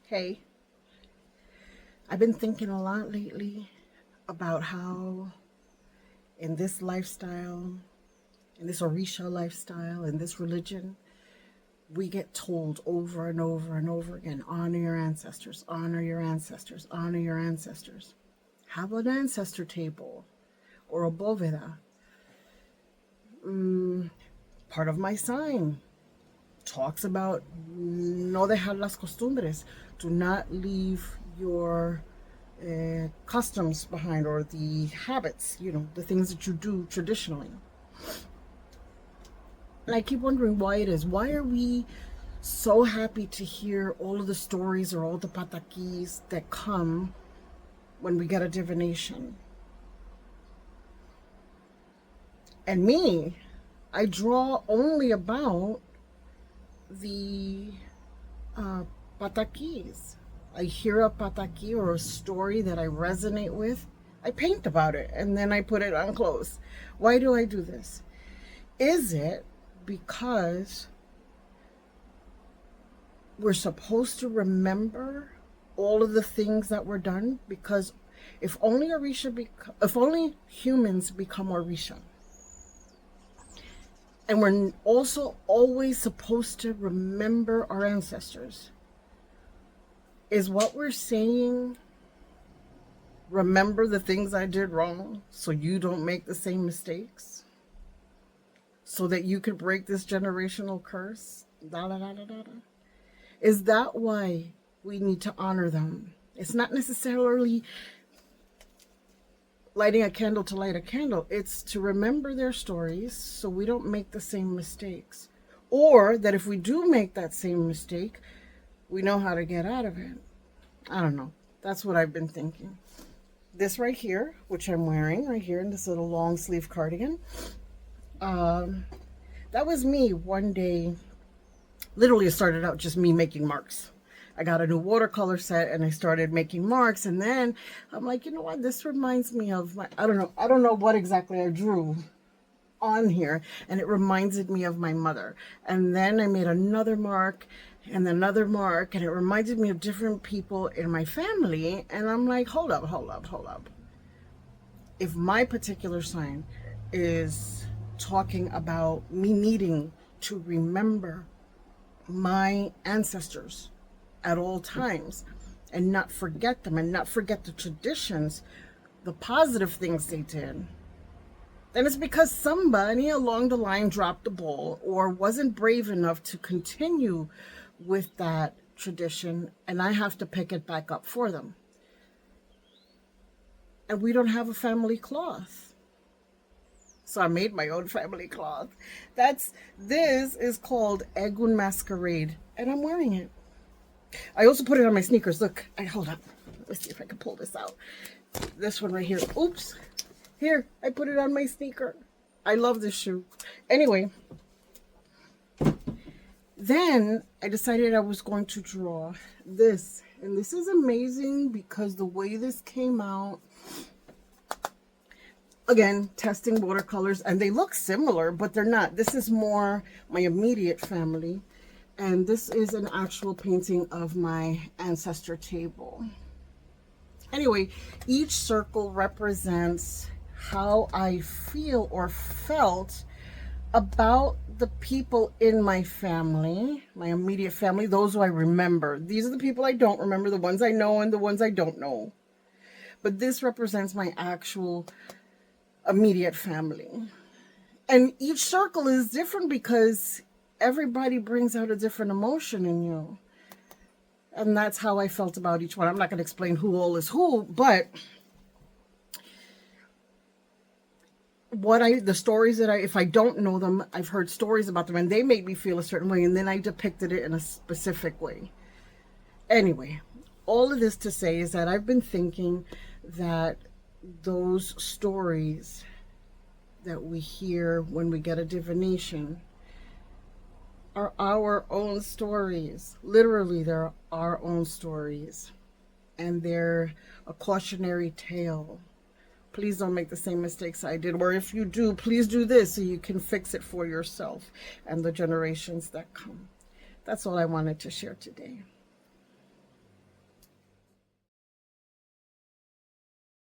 Hey, I've been thinking a lot lately about how in this lifestyle, in this Orisha lifestyle, in this religion, we get told over and over and over again, honor your ancestors, honor your ancestors, honor your ancestors. Have an ancestor table or a bóveda. Part of my sign talks about no dejar las costumbres. Do not leave your customs behind, or the habits, the things that you do traditionally. And I keep wondering why it is. Why are we so happy to hear all of the stories or all the pataquis that come when we get a divination? And me, I draw only about the pataquis. I hear a pataki or a story that I resonate with. I paint about it and then I put it on clothes. Why do I do this? Is it because we're supposed to remember all of the things that were done? Because if only humans become Orisha, and we're also always supposed to remember our ancestors, is what we're saying, remember the things I did wrong so you don't make the same mistakes? So that you could break this generational curse? Da, da, da, da, da, da. Is that why we need to honor them? It's not necessarily lighting a candle to light a candle. It's to remember their stories so we don't make the same mistakes. Or that if we do make that same mistake, we know how to get out of it. I don't know. That's what I've been thinking. This right here, which I'm wearing right here in this little long sleeve cardigan, that was me one day. Literally, it started out just me making marks. I got a new watercolor set and I started making marks, and then I'm like, you know what, this reminds me of my, I don't know what exactly I drew on here, and it reminded me of my mother. And then I made another mark and another mark, and it reminded me of different people in my family. And I'm like, hold up. If my particular sign is talking about me needing to remember my ancestors at all times and not forget them and not forget the traditions, the positive things they did, then it's because somebody along the line dropped the ball or wasn't brave enough to continue with that tradition, and I have to pick it back up for them. And we don't have a family cloth. So I made my own family cloth. This is called Egun Masquerade, and I'm wearing it. I also put it on my sneakers. Look, hold up. Let's see if I can pull this out. This one right here. Oops. Here, I put it on my sneaker. I love this shoe. Anyway, then I decided I was going to draw this. And this is amazing because the way this came out, again, testing watercolors, and they look similar, but they're not. This is more my immediate family. And this is an actual painting of my ancestor table. Anyway, each circle represents how I feel or felt about the people in my family, my immediate family, those who I remember. These are the people I don't remember, the ones I know and the ones I don't know. But this represents my actual immediate family. And each circle is different because everybody brings out a different emotion in you. And that's how I felt about each one. I'm not going to explain who all is who, but the stories that if I don't know them, I've heard stories about them and they made me feel a certain way, and then I depicted it in a specific way. Anyway, all of this to say is that I've been thinking that those stories that we hear when we get a divination are our own stories. Literally, they're our own stories. And they're a cautionary tale. Please don't make the same mistakes I did. Or if you do, please do this so you can fix it for yourself and the generations that come. That's all I wanted to share today.